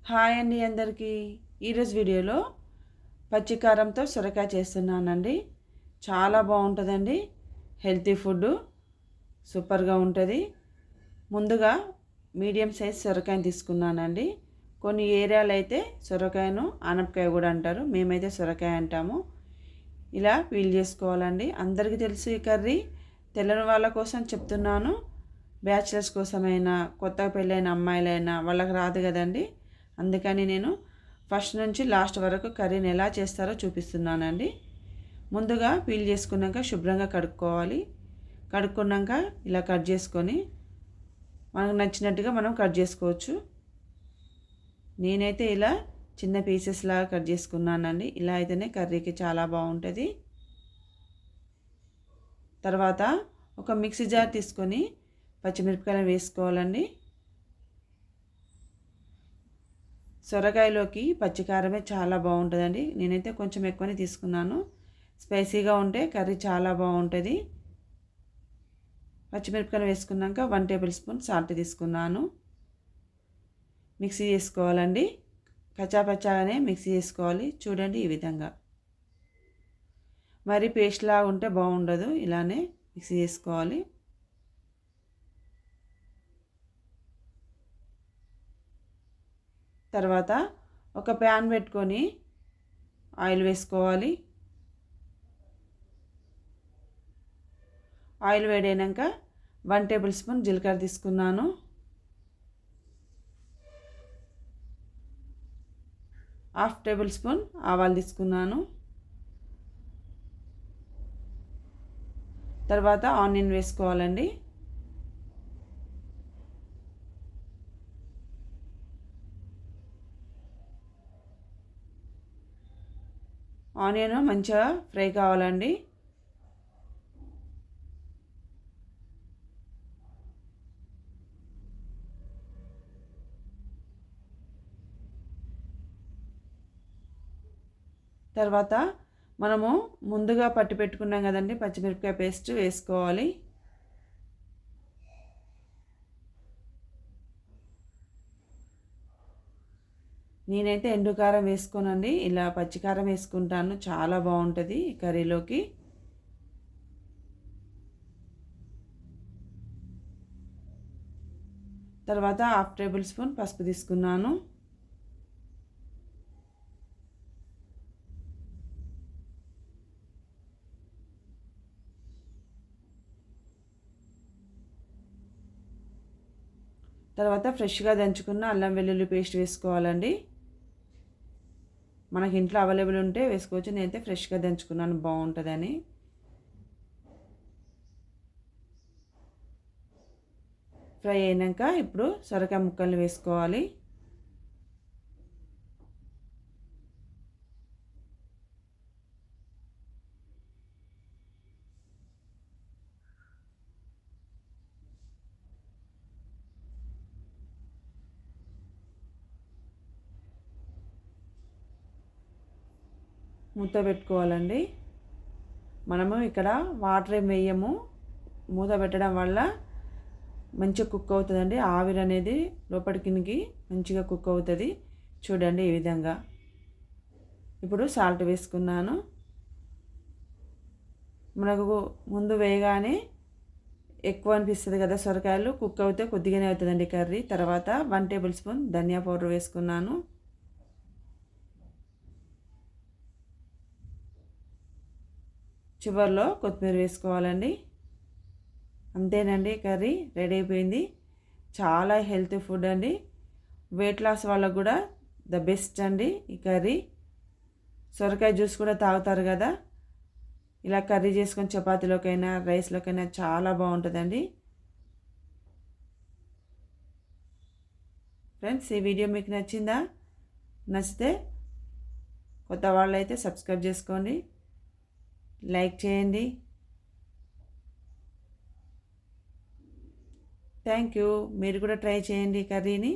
Hi అండి అందరికీ. ఈరోజు వీడియోలో పచ్చికారంతో సొరకాయ చేస్తున్నానండి. చాలా బాగుంటుందండి. హెల్తీ ఫుడ్ సూపర్గా ఉంటుంది. ముందుగా మీడియం సైజ్ సొరకాయని తీసుకున్నానండి. కొన్ని ఏరియాలో అయితే సొరకాయను ఆనపకాయ కూడా అంటారు, మేమైతే సొరకాయ అంటాము. ఇలా పీల్ చేసుకోవాలండి. అందరికీ తెలుసు ఈ కర్రీ, తెల్లని వాళ్ళ కోసం చెప్తున్నాను. బ్యాచిలర్స్ కోసమైనా, కొత్తగా పెళ్ళైన అమ్మాయిలైనా వాళ్ళకి రాదు కదండి. అందుకని నేను ఫస్ట్ నుంచి లాస్ట్ వరకు కర్రీని ఎలా చేస్తారో చూపిస్తున్నానండి. ముందుగా పీల్ చేసుకున్నాక శుభ్రంగా కడుక్కోవాలి. కడుక్కున్నాక ఇలా కట్ చేసుకొని మనకు నచ్చినట్టుగా మనం కట్ చేసుకోవచ్చు. నేనైతే ఇలా చిన్న పీసెస్ లాగా కట్ చేసుకున్నానండి. ఇలా అయితేనే కర్రీకి చాలా బాగుంటుంది. తర్వాత ఒక మిక్సీ జార్ తీసుకొని పచ్చిమిరపకాయలు వేసుకోవాలండి. సొరకాయలోకి పచ్చికారమే చాలా బాగుంటుందండి. నేనైతే కొంచెం ఎక్కువనే తీసుకున్నాను. స్పైసీగా ఉంటే కర్రీ చాలా బాగుంటుంది. పచ్చిమిరపకాయలు వేసుకున్నాక 1 టేబుల్ స్పూన్ సాల్ట్ తీసుకున్నాను. మిక్సీ చేసుకోవాలండి. కచ్చాపచ్చాగానే మిక్సీ చేసుకోవాలి. చూడండి ఈ విధంగా. మరి పేస్ట్లా ఉంటే బాగుండదు, ఇలానే మిక్సీ చేసుకోవాలి. తర్వాత ఒక ప్యాన్ పెట్టుకొని ఆయిల్ వేసుకోవాలి. ఆయిల్ వేడైనాక 1 టేబుల్ స్పూన్ జీలకర్ర తీసుకున్నాను. హాఫ్ టేబుల్ స్పూన్ ఆవాలు తీసుకున్నాను. తర్వాత ఆనియన్ వేసుకోవాలండి. ఆనియన్ మంచిగా ఫ్రై కావాలండి. తర్వాత మనము ముందుగా పట్టి పెట్టుకున్నాం కదండి, పచ్చిమిరపకాయ పేస్ట్ వేసుకోవాలి. నేనైతే ఎండుకారం వేసుకోనండి, ఇలా పచ్చికారం వేసుకుంటాను. చాలా బాగుంటుంది ఈ కర్రీలోకి. తర్వాత హాఫ్ టేబుల్ స్పూన్ పసుపు తీసుకున్నాను. తర్వాత ఫ్రెష్గా దంచుకున్న అల్లం వెల్లుల్లి పేస్ట్ వేసుకోవాలండి. మనకి ఇంట్లో అవైలబుల్ ఉంటే వేసుకోవచ్చు. నేనైతే ఫ్రెష్గా దంచుకున్నాను, బాగుంటుందని. ఫ్రై అయినాక ఇప్పుడు సొరకాయ ముక్కల్ని వేసుకోవాలి. మూత పెట్టుకోవాలండి. మనము ఇక్కడ వాటర్ ఏం వేయము. మూత పెట్టడం వల్ల మంచిగా కుక్ అవుతుందండి. ఆవిరి అనేది లోపలికి మంచిగా కుక్ అవుతుంది. చూడండి ఈ విధంగా. ఇప్పుడు సాల్ట్ వేసుకున్నాను. మనకు ముందు వేయగానే ఎక్కువ అనిపిస్తుంది కదా సొరకాయలు, కుక్ అవుతే కొద్దిగానే అవుతుందండి కర్రీ. తర్వాత 1 టేబుల్ స్పూన్ ధనియా పౌడర్ వేసుకున్నాను. చివరిలో కొత్తిమీర వేసుకోవాలండి. అంతేనండి, కర్రీ రెడీ అయిపోయింది. చాలా హెల్తీ ఫుడ్ అండి. వెయిట్ లాస్ వాళ్ళకు కూడా ద బెస్ట్ అండి ఈ కర్రీ. సొరకాయ జ్యూస్ కూడా తాగుతారు కదా, ఇలా కర్రీ చేసుకొని చపాతీలోకైనా రైస్లోకైనా చాలా బాగుంటుందండి. ఫ్రెండ్స్, ఈ వీడియో మీకు నచ్చిందా? నచ్చితే కొత్త వాళ్ళు అయితే సబ్స్క్రైబ్ చేసుకోండి, లైక్ చేయండి. Thank you. మీరు కూడా ట్రై చేయండి కర్రీని.